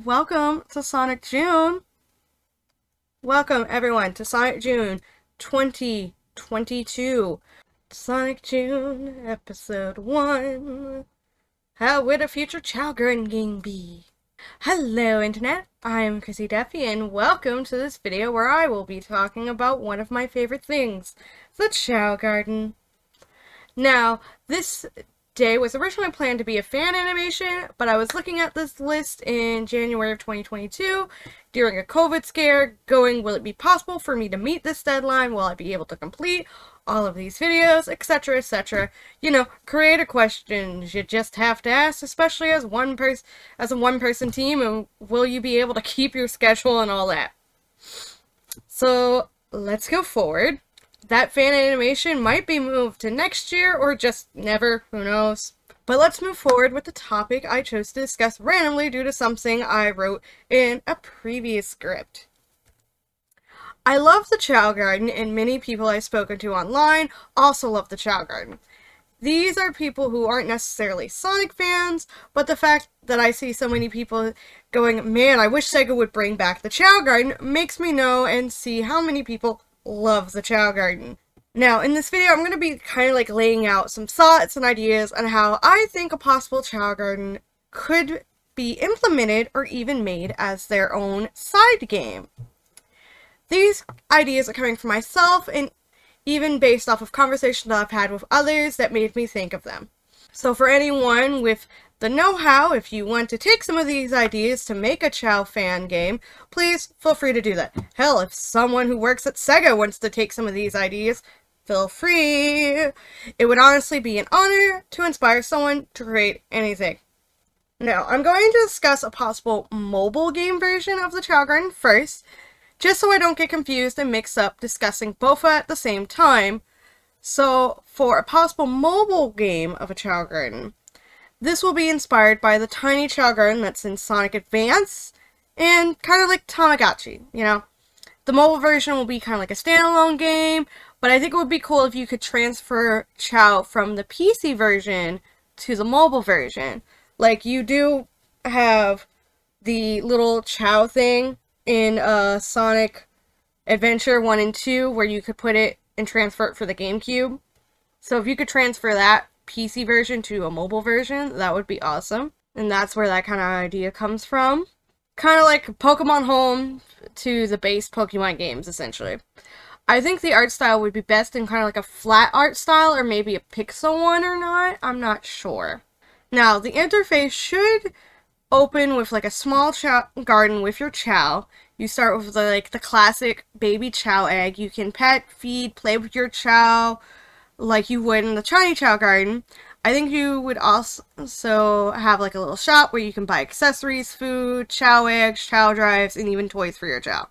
welcome to Sonic June. Welcome everyone to Sonic June 2022. Sonic June episode 1. How would a future Chao Garden game be? Hello internet, I'm Chrissy Duffy and welcome to this video where I will be talking about one of my favorite things, the Chao Garden. Now, this day was originally planned to be a fan animation, but I was looking at this list in January of 2022 during a COVID scare, going, will it be possible for me to meet this deadline? Will I be able to complete all of these videos, etc., etc. You know, creative questions you just have to ask, especially as a one-person team, and will you be able to keep your schedule and all that? So, let's go forward. That fan animation might be moved to next year or just never, who knows. But let's move forward with the topic I chose to discuss randomly due to something I wrote in a previous script. I love the Chao Garden, and many people I've spoken to online also love the Chao Garden. These are people who aren't necessarily Sonic fans, but the fact that I see so many people going, man, I wish Sega would bring back the Chao Garden, makes me know and see how many people love the Chao Garden. Now, in this video, I'm going to be kind of like laying out some thoughts and ideas on how I think a possible Chao Garden could be implemented or even made as their own side game. These ideas are coming from myself and even based off of conversations that I've had with others that made me think of them. So for anyone with the know-how, if you want to take some of these ideas to make a Chao fan game, please feel free to do that. Hell, if someone who works at Sega wants to take some of these ideas, feel free. It would honestly be an honor to inspire someone to create anything. Now, I'm going to discuss a possible mobile game version of the Chao Garden first, just so I don't get confused and mix up discussing both at the same time. So, for a possible mobile game of a Chao Garden, this will be inspired by the tiny Chao Garden that's in Sonic Advance, and kind of like Tamagotchi, you know? The mobile version will be kind of like a standalone game, but I think it would be cool if you could transfer Chao from the PC version to the mobile version. Like, you do have the little Chao thing in Sonic Adventure 1 and 2, where you could put it and transfer it for the GameCube. So if you could transfer that PC version to a mobile version, that would be awesome. And that's where that kind of idea comes from. Kind of like Pokemon Home to the base Pokemon games, essentially. I think the art style would be best in kind of like a flat art style, or maybe a pixel one or not. I'm not sure. Now, the interface should open with like a small Chao garden with your Chao. You start with the classic baby Chao egg. You can pet, feed, play with your Chao like you would in the tiny Chao Garden. I think you would also have like a little shop where you can buy accessories, food, Chao eggs, Chao drives, and even toys for your Chao.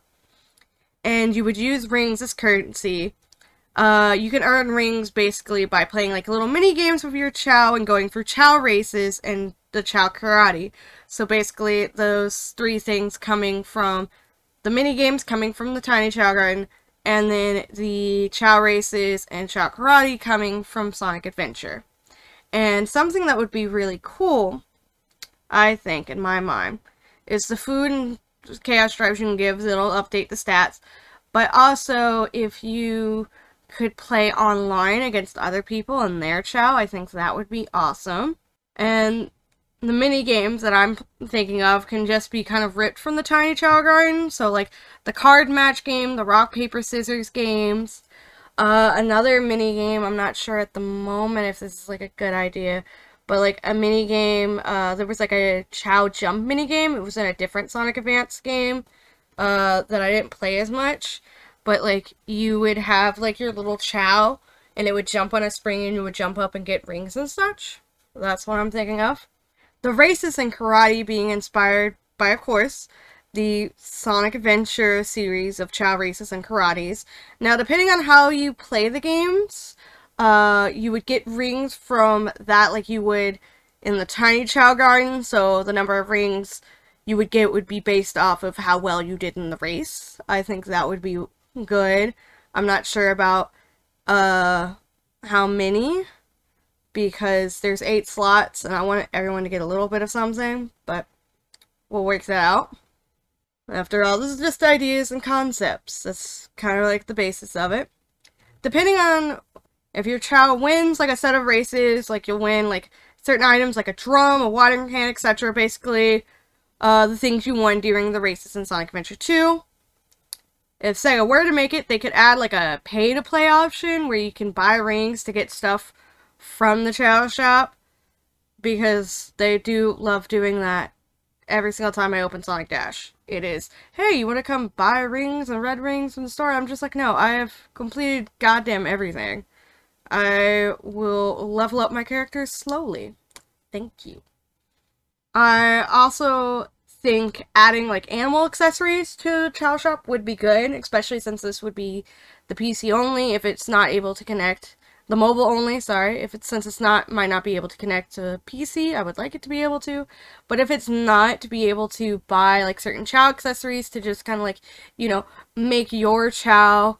And you would use rings as currency. You can earn rings basically by playing like little mini games with your Chao and going through Chao races and the Chao karate. So basically those three things coming from the mini games coming from the tiny Chao Garden, and then the Chao races and Chao karate coming from Sonic Adventure. And something that would be really cool, I think, in my mind, is the food and chaos drives you can give that'll update the stats. But also, if you could play online against other people and their Chao, I think that would be awesome. And the mini games that I'm thinking of can just be kind of ripped from the tiny Chao Garden. So like the card match game, the rock, paper, scissors games. Another mini game, I'm not sure at the moment if this is like a good idea, but like a mini game, there was like a Chao jump mini game. It was in a different Sonic Advance game, that I didn't play as much. But like you would have like your little Chao and it would jump on a spring and you would jump up and get rings and such. That's what I'm thinking of. The races and karate being inspired by, of course, the Sonic Adventure series of Chao races and karates. Now, depending on how you play the games, you would get rings from that like you would in the tiny Chao Garden. So the number of rings you would get would be based off of how well you did in the race. I think that would be good. I'm not sure about how many, because there's 8 slots, and I want everyone to get a little bit of something, but we'll work that out. After all, this is just ideas and concepts. That's kind of like the basis of it. Depending on if your child wins like a set of races, like you'll win like certain items like a drum, a watering can, etc. Basically, the things you won during the races in Sonic Adventure 2. If Sega were to make it, they could add like a pay-to-play option where you can buy rings to get stuff from the Chao shop, because they do love doing that every single time I open Sonic Dash. It is, hey, you want to come buy rings and red rings from the store? I'm just like, no, I have completed goddamn everything. I will level up my characters slowly. Thank you. I also think adding like animal accessories to the Chao shop would be good, especially since this would be the PC only. If it's not able to connect, the mobile only, sorry, if it's, since it's not, might not be able to connect to PC, I would like it to be able to, but if it's not, to be able to buy like certain Chao accessories to just kind of like, you know, make your Chao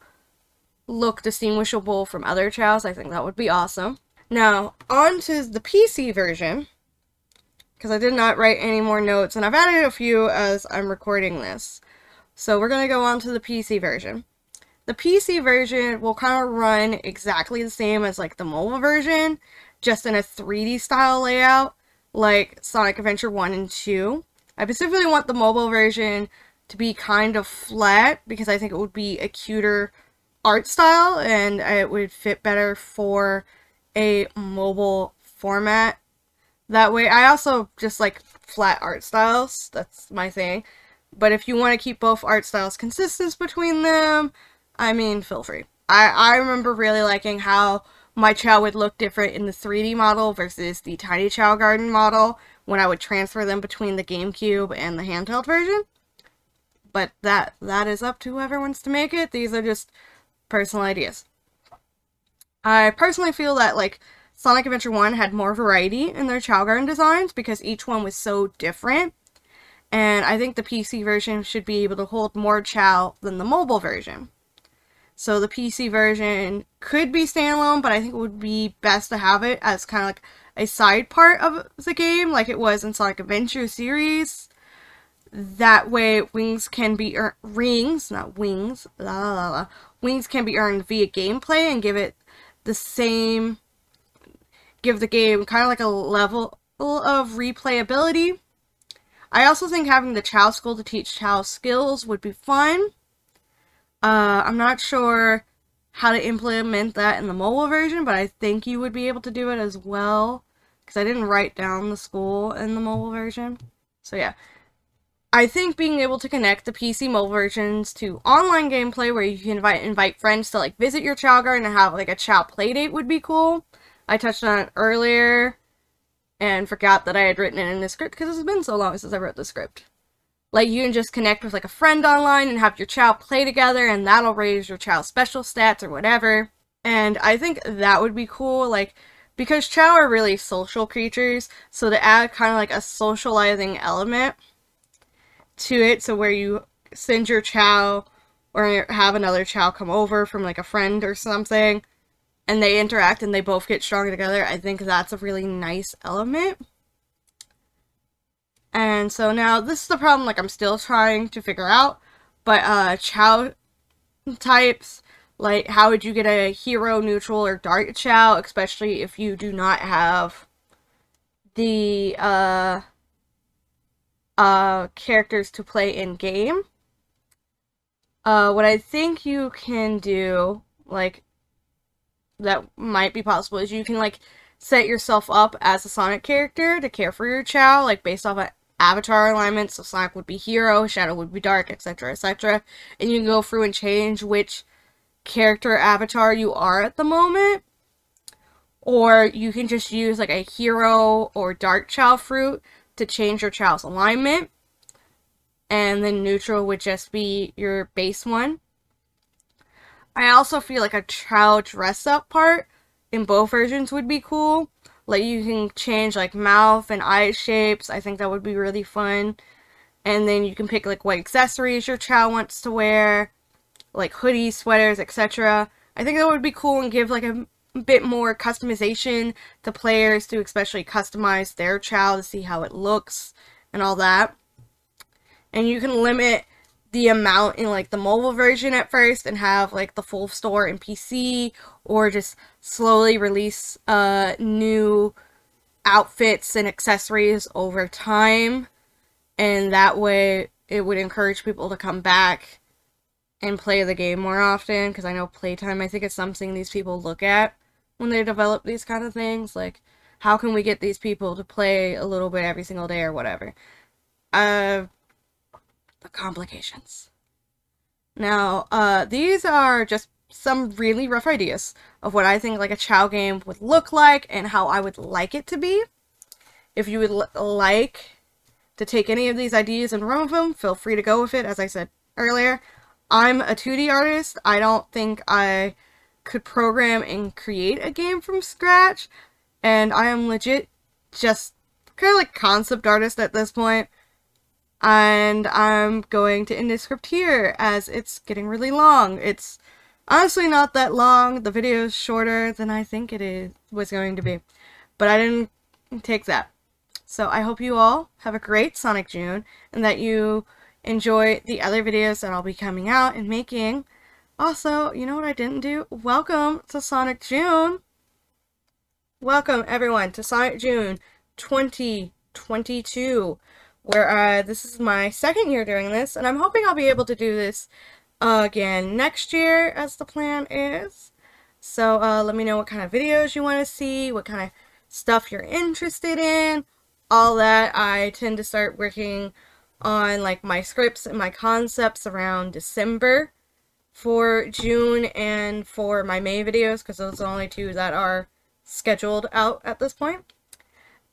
look distinguishable from other Chaos, I think that would be awesome. Now, on to the PC version, because I did not write any more notes, and I've added a few as I'm recording this. So we're going to go on to the PC version. The PC version will kind of run exactly the same as like the mobile version, just in a 3D style layout, like Sonic Adventure 1 and 2. I specifically want the mobile version to be kind of flat, because I think it would be a cuter art style, and it would fit better for a mobile format. That way, I also just like flat art styles, that's my thing. But if you want to keep both art styles consistent between them, I mean, feel free. I remember really liking how my Chao would look different in the 3D model versus the Tiny Chao Garden model when I would transfer them between the GameCube and the handheld version. But that is up to whoever wants to make it. These are just personal ideas. I personally feel that like Sonic Adventure 1 had more variety in their Chao Garden designs because each one was so different. And I think the PC version should be able to hold more Chao than the mobile version. So the PC version could be standalone, but I think it would be best to have it as kind of like a side part of the game, like it was in Sonic Adventure series. That way, wings can be earned, rings, not wings, la la la la. Wings can be earned via gameplay and give it the same, give the game kind of like a level of replayability. I also think having the Chao School to teach Chao skills would be fun. I'm not sure how to implement that in the mobile version, but I think you would be able to do it as well, because I didn't write down the school in the mobile version. So yeah. I think being able to connect the PC mobile versions to online gameplay where you can invite friends to like visit your Chao Garden and have like a Chao playdate would be cool. I touched on it earlier and forgot that I had written it in the script because it's been so long since I wrote the script. Like, you can just connect with like a friend online and have your Chao play together, and that'll raise your Chao special stats or whatever. And I think that would be cool, like, because Chao are really social creatures, so to add kind of like a socializing element to it, so where you send your Chao or have another Chao come over from like a friend or something, and they interact and they both get stronger together, I think that's a really nice element. And so now, this is the problem, like, I'm still trying to figure out, but, Chao types, like, how would you get a hero, neutral, or dark Chao, especially if you do not have the, characters to play in-game? What I think you can do, like, that might be possible, is you can, like, set yourself up as a Sonic character to care for your Chao, like, based off of avatar alignment, so Sonic would be hero, Shadow would be dark, etc., etc. And you can go through and change which character avatar you are at the moment. Or you can just use like a hero or dark Chao fruit to change your Chao's alignment. And then neutral would just be your base one. I also feel like a Chao dress up part in both versions would be cool. Like, you can change, like, mouth and eye shapes. I think that would be really fun. And then you can pick, like, what accessories your Chao wants to wear. Like, hoodies, sweaters, etc. I think that would be cool and give, like, a bit more customization to players to especially customize their Chao to see how it looks and all that. And you can limit the amount in like the mobile version at first and have like the full store in PC, or just slowly release new outfits and accessories over time, and that way it would encourage people to come back and play the game more often, because I know playtime, I think it's something these people look at when they develop these kind of things, like how can we get these people to play a little bit every single day or whatever. The complications. Now, these are just some really rough ideas of what I think like a Chao game would look like and how I would like it to be. If you would like to take any of these ideas and run with them, feel free to go with it. As I said earlier, I'm a 2D artist. I don't think I could program and create a game from scratch, and I am legit just kind of like concept artist at this point. And I'm going to end the script here, as it's getting really long. It's honestly not that long. The video is shorter than I think was going to be, but I didn't take that. So I hope you all have a great Sonic June, and that you enjoy the other videos that I'll be coming out and making. Also, you know what I didn't do? Welcome to Sonic June! Welcome, everyone, to Sonic June 2022, where this is my second year doing this, and I'm hoping I'll be able to do this again next year, as the plan is. So let me know what kind of videos you want to see, what kind of stuff you're interested in, all that. I tend to start working on like my scripts and my concepts around December for June and for my May videos, because those are the only two that are scheduled out at this point.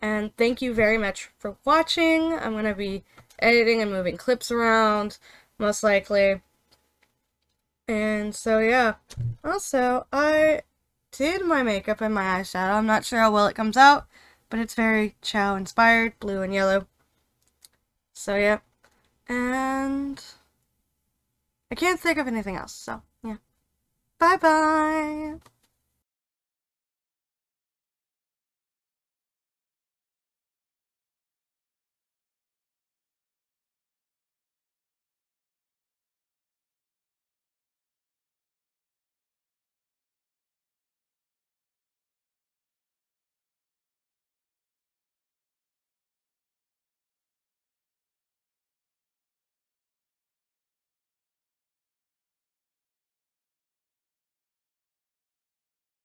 And thank you very much for watching. I'm going to be editing and moving clips around, most likely. And so yeah. Also, I did my makeup and my eyeshadow. I'm not sure how well it comes out, but it's very Chao inspired, blue and yellow. So yeah. And I can't think of anything else, so yeah. Bye bye!